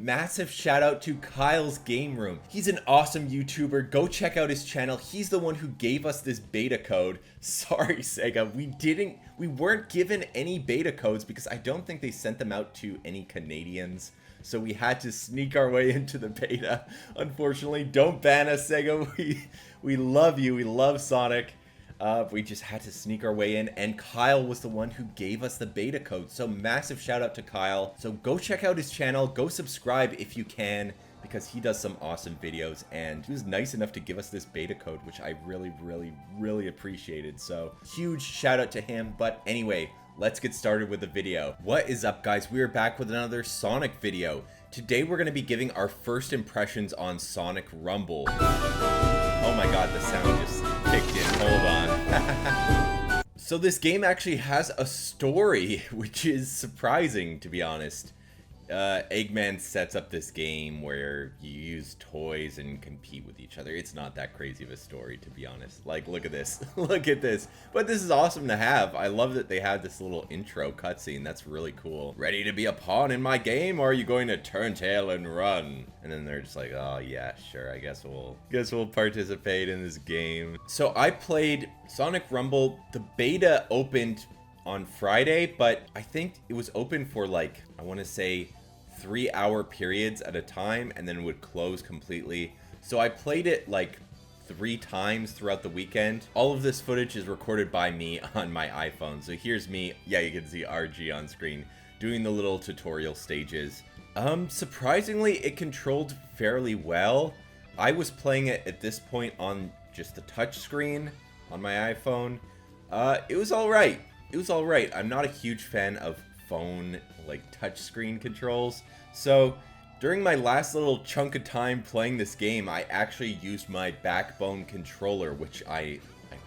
massive shout out to KylesGameRoom. He's an awesome YouTuber. Go check out his channel. He's the one who gave us this beta code. Sorry, Sega, we weren't given any beta codes because I don't think they sent them out to any Canadians. So we had to sneak our way into the beta. Unfortunately, don't ban us, Sega. We love you. We love Sonic. We just had to sneak our way in, and Kyle was the one who gave us the beta code. So massive shout out to Kyle. So go check out his channel, go subscribe if you can, because he does some awesome videos, and he was nice enough to give us this beta code, which I really appreciated. So huge shout out to him. But anyway, let's get started with the video. What is up, guys? We are back with another Sonic video. Today we're going to be giving our first impressions on Sonic Rumble. Oh my god, the sound just kicked in. Hold on. So this game actually has a story, which is surprising, to be honest. Eggman sets up this game where you use toys and compete with each other. It's not that crazy of a story, to be honest. Like, look at this. Look at this. But this is awesome to have. I love that they had this little intro cutscene. That's really cool. Ready to be a pawn in my game, or are you going to turn tail and run? And then they're just like, oh yeah, sure. I guess we'll participate in this game. So I played Sonic Rumble. The beta opened on Friday, but I think it was open for like, I want to say 3-hour periods at a time, and then would close completely. So I played it like 3 times throughout the weekend. All of this footage is recorded by me on my iPhone. So here's me. Yeah, you can see RG on screen doing the little tutorial stages. Surprisingly, it controlled fairly well. I was playing it at this point on just the touch screen on my iPhone. It was all right. It was all right. I'm not a huge fan of phone, like, touchscreen controls. So during my last little chunk of time playing this game, I actually used my Backbone controller, which I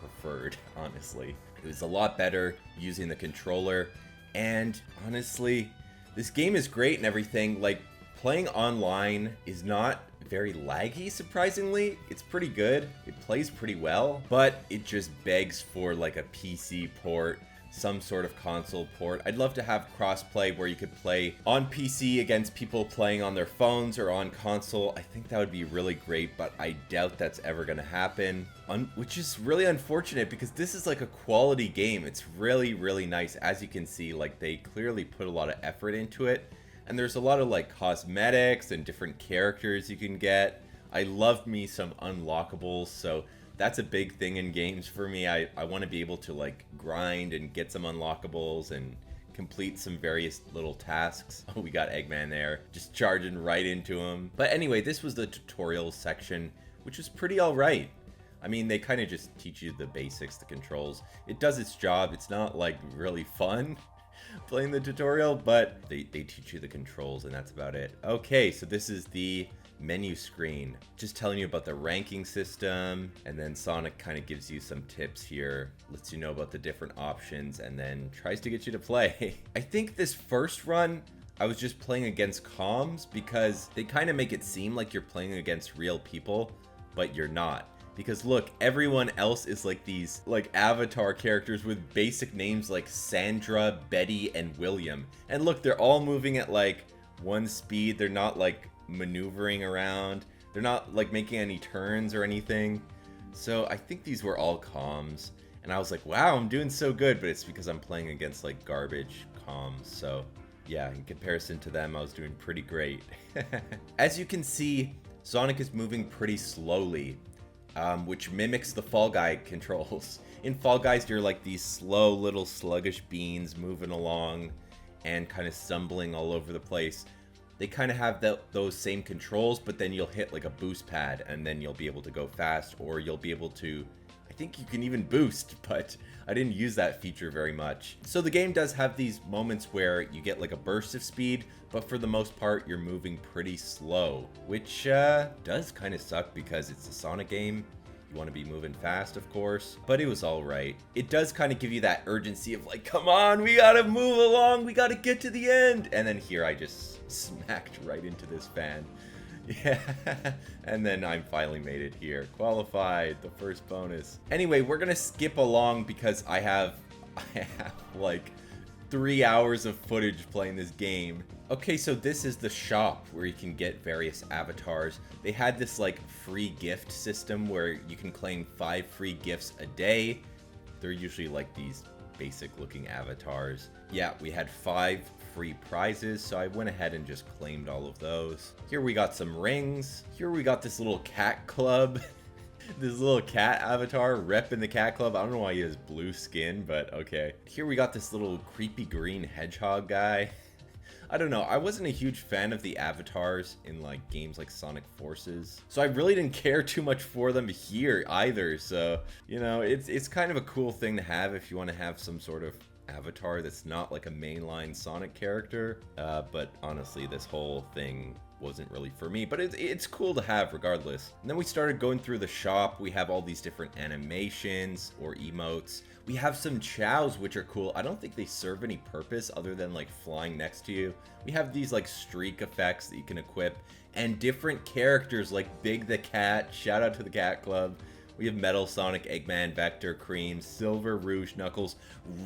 preferred, honestly. It was a lot better using the controller. And honestly, this game is great and everything. Like, playing online is not very laggy, surprisingly. It's pretty good. It plays pretty well, but it just begs for like a PC port, some sort of console port. I'd love to have crossplay where you could play on PC against people playing on their phones or on console. I think that would be really great, but I doubt that's ever going to happen, which is really unfortunate because this is like a quality game. It's really nice. As you can see, like, they clearly put a lot of effort into it, and there's a lot of like cosmetics and different characters you can get. I love me some unlockables, so that's a big thing in games for me. I want to be able to like grind and get some unlockables and complete some various little tasks. Oh, we got Eggman there, just charging right into him. But anyway, this was the tutorial section, which was pretty alright. I mean, they kind of just teach you the basics, the controls. It does its job. It's not like really fun playing the tutorial, but they teach you the controls, and that's about it. Okay, so this is the menu screen, just telling you about the ranking system, and then Sonic kind of gives you some tips here, lets you know about the different options, and then tries to get you to play. I think this first run I was just playing against comms because they kind of make it seem like you're playing against real people, but you're not. Because look, everyone else is like these like avatar characters with basic names like Sandra, Betty, and William. And look, they're all moving at like one speed. They're not like maneuvering around. They're not like making any turns or anything. So I think these were all comms. And I was like, wow, I'm doing so good. But it's because I'm playing against like garbage comms. So yeah, in comparison to them, I was doing pretty great. As you can see, Sonic is moving pretty slowly, which mimics the Fall Guy controls. In Fall Guys, you're like these slow little sluggish beans moving along and kind of stumbling all over the place. They kind of have those same controls, but then you'll hit like a boost pad and then you'll be able to go fast, or you'll be able to, I think you can even boost, but I didn't use that feature very much. So the game does have these moments where you get like a burst of speed, but for the most part, you're moving pretty slow, which does kind of suck because it's a Sonic game. You want to be moving fast, of course, but it was all right. It does kind of give you that urgency of like, come on, we gotta move along, we gotta get to the end. And then here I just smacked right into this fan. Yeah, and then I finally made it here. Qualified, the first bonus. Anyway, we're gonna skip along because I have like 3 hours of footage playing this game. Okay, so this is the shop where you can get various avatars. They had this like free gift system where you can claim 5 free gifts a day. They're usually like these basic looking avatars. Yeah, we had 5 free prizes, so I went ahead and just claimed all of those. Here we got some rings. Here we got this little cat club. This little cat avatar repping the cat club. I don't know why he has blue skin, but okay. Here we got this little creepy green hedgehog guy. I don't know, I wasn't a huge fan of the avatars in like games like Sonic Forces, so I really didn't care too much for them here either. So, you know, it's kind of a cool thing to have if you want to have some sort of avatar that's not like a mainline Sonic character, but honestly this whole thing wasn't really for me, but it's cool to have regardless. And then we started going through the shop. We have all these different animations or emotes. We have some chows, which are cool. I don't think they serve any purpose other than like flying next to you. We have these like streak effects that you can equip, and different characters like Big the Cat, shout out to the Cat Club. We have Metal Sonic, Eggman, Vector, Cream, Silver, Rouge, Knuckles,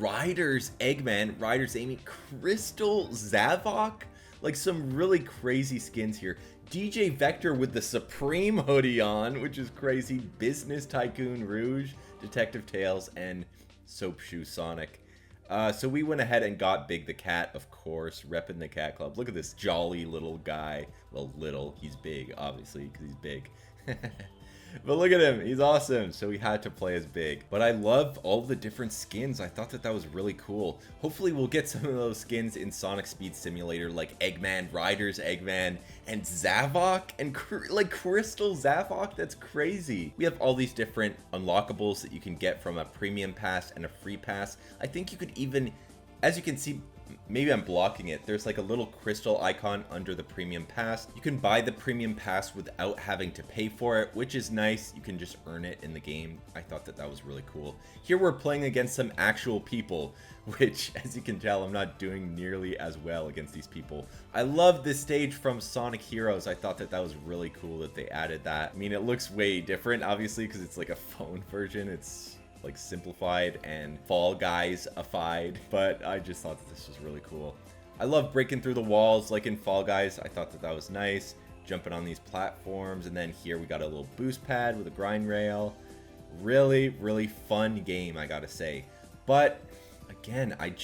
Riders, Eggman, Riders, Amy, Crystal, Zavok. Like some really crazy skins here. DJ Vector with the Supreme hoodie on, which is crazy. Business Tycoon Rouge, Detective Tails, and Soap Shoe Sonic. So we went ahead and got Big the Cat, of course, repping the Cat Club. Look at this jolly little guy. Well, little. He's big, obviously, because he's big. But look at him, he's awesome. So we had to play as Big. But I love all the different skins. I thought that that was really cool. Hopefully we'll get some of those skins in Sonic Speed Simulator, like Eggman, Riders, Eggman, and Zavok, and like Crystal Zavok. That's crazy. We have all these different unlockables that you can get from a premium pass and a free pass. I think you could even, as you can see, maybe I'm blocking it, there's like a little crystal icon under the premium pass. You can buy the premium pass without having to pay for it, which is nice. You can just earn it in the game. I thought that that was really cool. Here we're playing against some actual people, which, as you can tell, I'm not doing nearly as well against these people. I love this stage from Sonic Heroes. I thought that that was really cool that they added that. I mean, it looks way different, obviously, because it's like a phone version. It's like simplified and Fall Guys-ified, but I just thought that this was really cool. I love breaking through the walls like in Fall Guys. I thought that that was nice, jumping on these platforms, and then here we got a little boost pad with a grind rail. Really, really fun game, I gotta say. But again, I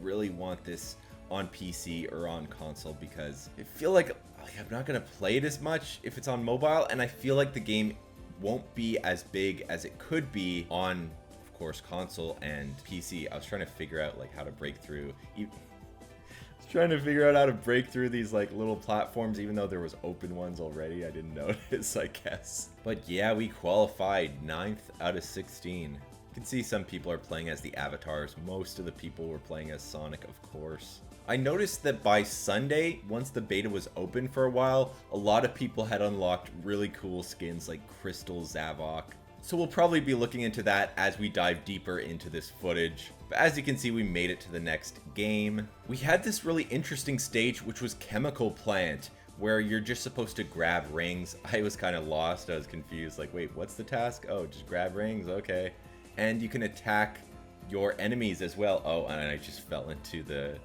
really want this on PC or on console because I feel like I'm not gonna play it as much if it's on mobile, and I feel like the game won't be as big as it could be on, of course, console and PC. I was trying to figure out like how to break through. I was trying to figure out how to break through these like little platforms, even though there was open ones already. I didn't notice, I guess. But yeah, we qualified 9th out of 16. You can see some people are playing as the avatars. Most of the people were playing as Sonic, of course. I noticed that by Sunday, once the beta was open for a while, a lot of people had unlocked really cool skins like Crystal Zavok. So we'll probably be looking into that as we dive deeper into this footage. But as you can see, we made it to the next game. We had this really interesting stage, which was Chemical Plant, where you're just supposed to grab rings. I was kind of lost. I was confused. Like, wait, what's the task? Oh, just grab rings. Okay. And you can attack your enemies as well. Oh, and I just fell into the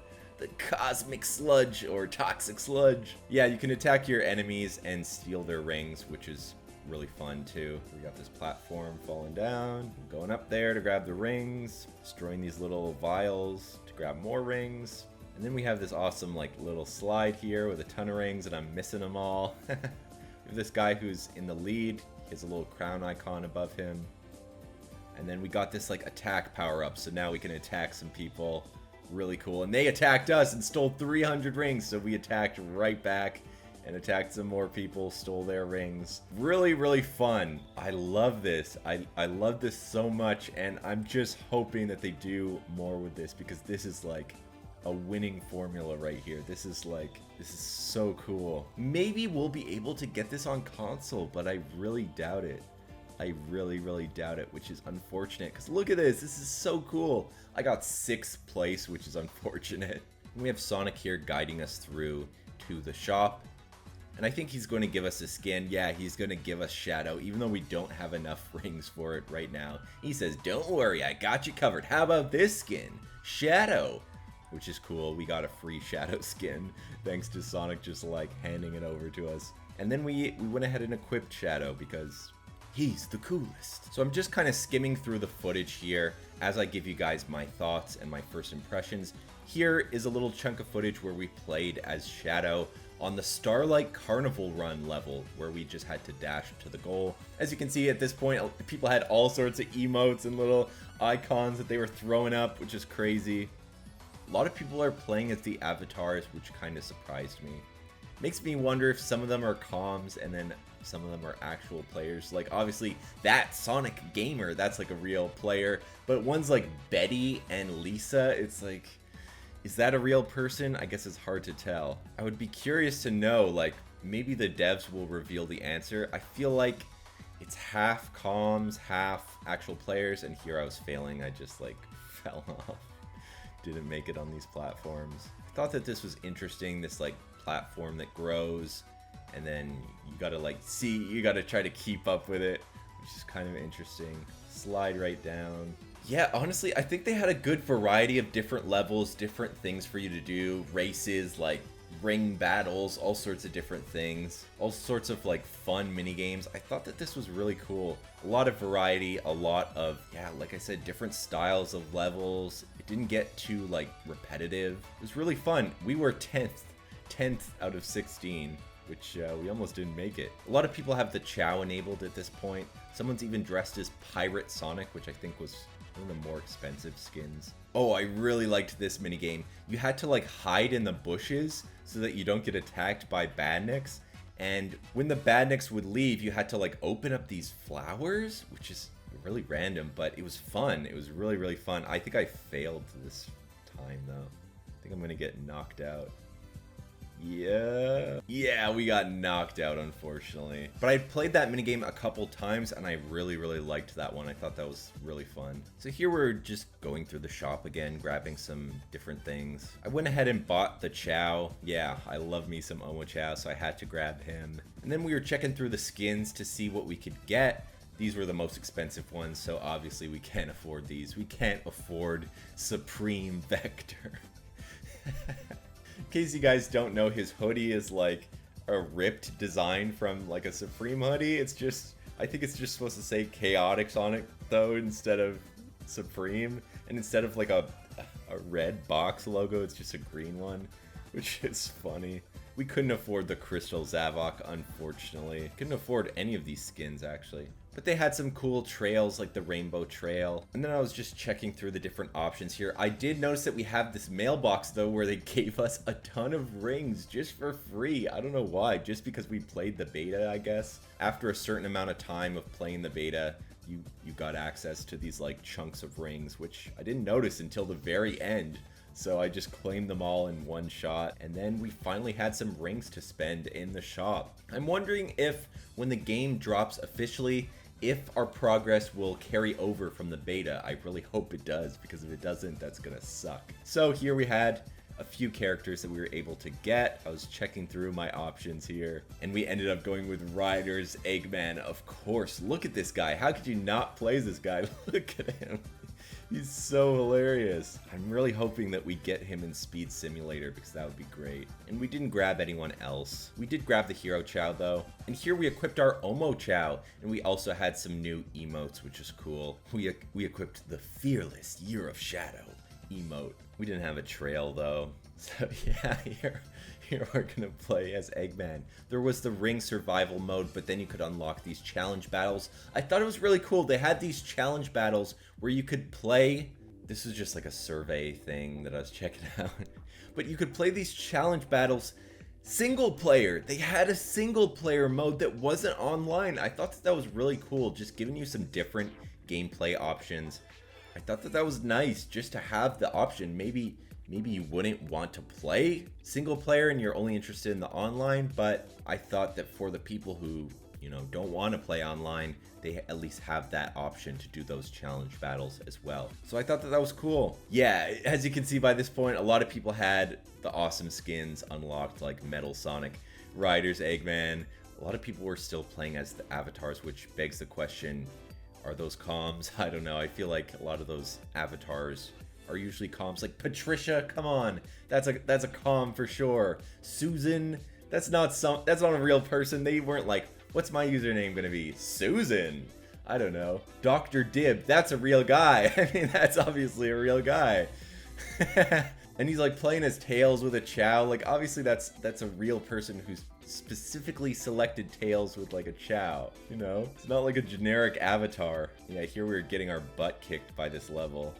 cosmic sludge or toxic sludge. Yeah, you can attack your enemies and steal their rings, which is really fun too. We got this platform falling down, going up there to grab the rings, destroying these little vials to grab more rings. And then we have this awesome like little slide here with a ton of rings, and I'm missing them all. We have this guy who's in the lead. He has a little crown icon above him. And then we got this like attack power up, so now we can attack some people. Really cool. And they attacked us and stole 300 rings, so we attacked right back and attacked some more people, stole their rings. Really, really fun. I love this. I love this so much, and I'm just hoping that they do more with this, because this is like a winning formula right here. This is so cool. Maybe we'll be able to get this on console, but I really doubt it. I really, really doubt it, which is unfortunate, because look at this. This is so cool. I got 6th place, which is unfortunate. And we have Sonic here guiding us through to the shop. And I think he's going to give us a skin. Yeah, he's going to give us Shadow, even though we don't have enough rings for it right now. He says, don't worry, I got you covered. How about this skin? Shadow. which is cool. We got a free Shadow skin thanks to Sonic just like handing it over to us. And then we went ahead and equipped Shadow because he's the coolest. So I'm just kind of skimming through the footage here as I give you guys my thoughts and my first impressions. Here is a little chunk of footage where we played as Shadow on the Starlight Carnival Run level, where we just had to dash to the goal. As you can see at this point, people had all sorts of emotes and little icons that they were throwing up, which is crazy. A lot of people are playing as the avatars, which kind of surprised me. Makes me wonder if some of them are comms and then some of them are actual players. Like, obviously, that Sonic Gamer, that's like a real player. But ones like Betty and Lisa, it's like, is that a real person? I guess it's hard to tell. I would be curious to know, like, maybe the devs will reveal the answer. I feel like it's half comms, half actual players, and here I was failing. I just, like, fell off. Didn't make it on these platforms. I thought that this was interesting, this, like, platform that grows, and then you gotta, like, you gotta try to keep up with it, which is kind of interesting. Slide right down. Yeah, honestly, I think they had a good variety of different levels, different things for you to do, races, like ring battles, all sorts of different things, all sorts of like fun mini games. I thought that this was really cool. A lot of variety, a lot of, yeah, like I said, different styles of levels. It didn't get too like repetitive. It was really fun. We were 10th out of 16, which we almost didn't make it. A lot of people have the Chow enabled at this point. Someone's even dressed as Pirate Sonic, which I think was one of the more expensive skins. Oh, I really liked this minigame. You had to like hide in the bushes so that you don't get attacked by badniks. And when the badniks would leave, you had to like open up these flowers, which is really random, but it was fun. It was really, really fun. I think I failed this time though. I think I'm gonna get knocked out. Yeah, we got knocked out, unfortunately. But I played that minigame a couple times, and I really, really liked that one. I thought that was really fun. So here we're just going through the shop again, grabbing some different things. I went ahead and bought the Chow. Yeah, I love me some Omo Chow, so I had to grab him. And then we were checking through the skins to see what we could get. These were the most expensive ones, so obviously we can't afford these. We can't afford Supreme Vector. In case you guys don't know, his hoodie is like a ripped design from like a Supreme hoodie. It's just, I think it's just supposed to say Chaotic Sonic though instead of Supreme. And instead of like a red box logo, it's just a green one, which is funny. We couldn't afford the Crystal Zavok, unfortunately. Couldn't afford any of these skins, actually. But they had some cool trails, like the Rainbow Trail. And then I was just checking through the different options here. I did notice that we have this mailbox, though, where they gave us a ton of rings just for free. I don't know why, just because we played the beta, I guess. After a certain amount of time of playing the beta, you got access to these, like, chunks of rings, which I didn't notice until the very end. So I just claimed them all in one shot, and then we finally had some rings to spend in the shop. I'm wondering if, when the game drops officially, if our progress will carry over from the beta. I really hope it does, because if it doesn't, that's gonna suck. So here we had a few characters that we were able to get. I was checking through my options here, and we ended up going with Ryder's Eggman. Of course, look at this guy. How could you not play this guy? Look at him. He's so hilarious. I'm really hoping that we get him in Speed Simulator because that would be great. And we didn't grab anyone else. We did grab the Hero Chow though. And here we equipped our Omo Chow. And we also had some new emotes, which is cool. We equipped the Fearless Year of Shadow emote. We didn't have a trail though. So yeah, here we're gonna play as Eggman. There was the ring survival mode, but then you could unlock these challenge battles. I thought it was really cool. They had these challenge battles where you could play. This is just like a survey thing that I was checking out. But you could play these challenge battles single player. They had a single player mode that wasn't online. I thought that was really cool, just giving you some different gameplay options. I thought that was nice just to have the option. Maybe you wouldn't want to play single player and you're only interested in the online, but I thought that for the people who, you know, don't want to play online, they at least have that option to do those challenge battles as well. So I thought that was cool. Yeah, as you can see by this point, a lot of people had the awesome skins unlocked, like Metal Sonic, Ryder's Eggman. A lot of people were still playing as the avatars, which begs the question, are those comms? I don't know. I feel like a lot of those avatars are usually comms. Like Patricia, come on, that's a comm for sure. Susan, that's not a real person. They weren't like, what's my username gonna be? Susan. I don't know. Dr. Dib, that's a real guy. I mean, that's obviously a real guy. And he's like playing as Tails with a Chow. Like obviously that's a real person who's specifically selected Tails with like a Chow, you know? It's not like a generic avatar. Yeah, here we're getting our butt kicked by this level.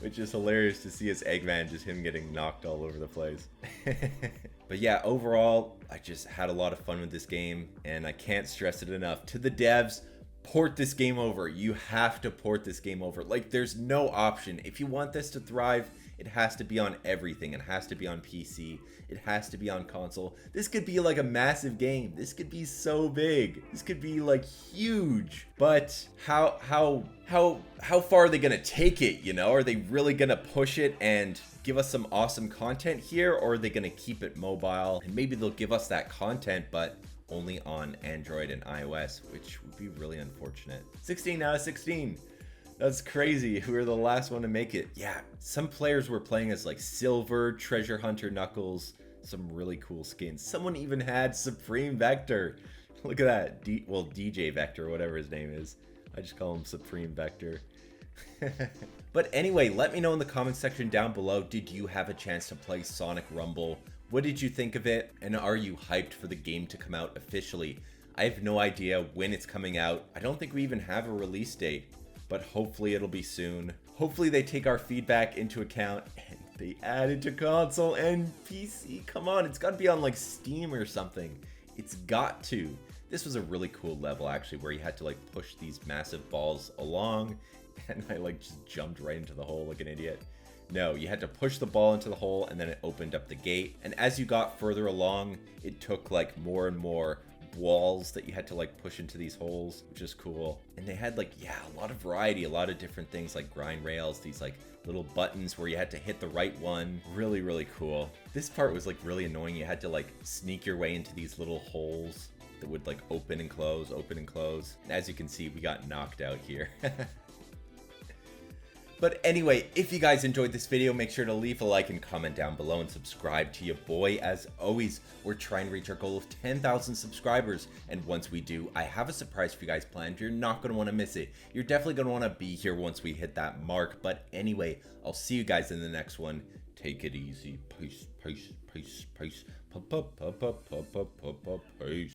Which is hilarious to see as Eggman, just him getting knocked all over the place. But yeah, overall, I just had a lot of fun with this game, and I can't stress it enough. To the devs, port this game over. You have to port this game over. Like, there's no option. If you want this to thrive, it has to be on everything. It has to be on PC. It has to be on console. This could be like a massive game. This could be so big. This could be like huge. But how far are they gonna take it, you know? Are they really gonna push it and give us some awesome content here, or are they gonna keep it mobile? And maybe they'll give us that content, but only on Android and iOS, which would be really unfortunate. 16 out of 16. That's crazy. Who were the last one to make it? Yeah, some players were playing as like Silver, Treasure Hunter Knuckles, some really cool skins. Someone even had Supreme Vector. Look at that. DJ Vector, whatever his name is. I just call him Supreme Vector. But anyway, let me know in the comment section down below, did you have a chance to play Sonic Rumble? What did you think of it? And are you hyped for the game to come out officially? I have no idea when it's coming out. I don't think we even have a release date, but hopefully it'll be soon. Hopefully they take our feedback into account and they add it to console and PC. Come on, it's gotta be on like Steam or something. It's got to. This was a really cool level actually, where you had to like push these massive balls along, and I like just jumped right into the hole like an idiot. No, you had to push the ball into the hole and then it opened up the gate. And as you got further along, it took like more and more walls that you had to like push into these holes, which is cool. And they had like, yeah, a lot of variety, a lot of different things like grind rails, these like little buttons where you had to hit the right one. Really, really cool. This part was like really annoying. You had to like sneak your way into these little holes that would like open and close, open and close. And as you can see, we got knocked out here. But anyway, if you guys enjoyed this video, make sure to leave a like and comment down below and subscribe to your boy. As always, we're trying to reach our goal of 10,000 subscribers. And once we do, I have a surprise for you guys planned. You're not going to want to miss it. You're definitely going to want to be here once we hit that mark. But anyway, I'll see you guys in the next one. Take it easy. Peace, peace, peace, peace. Peace.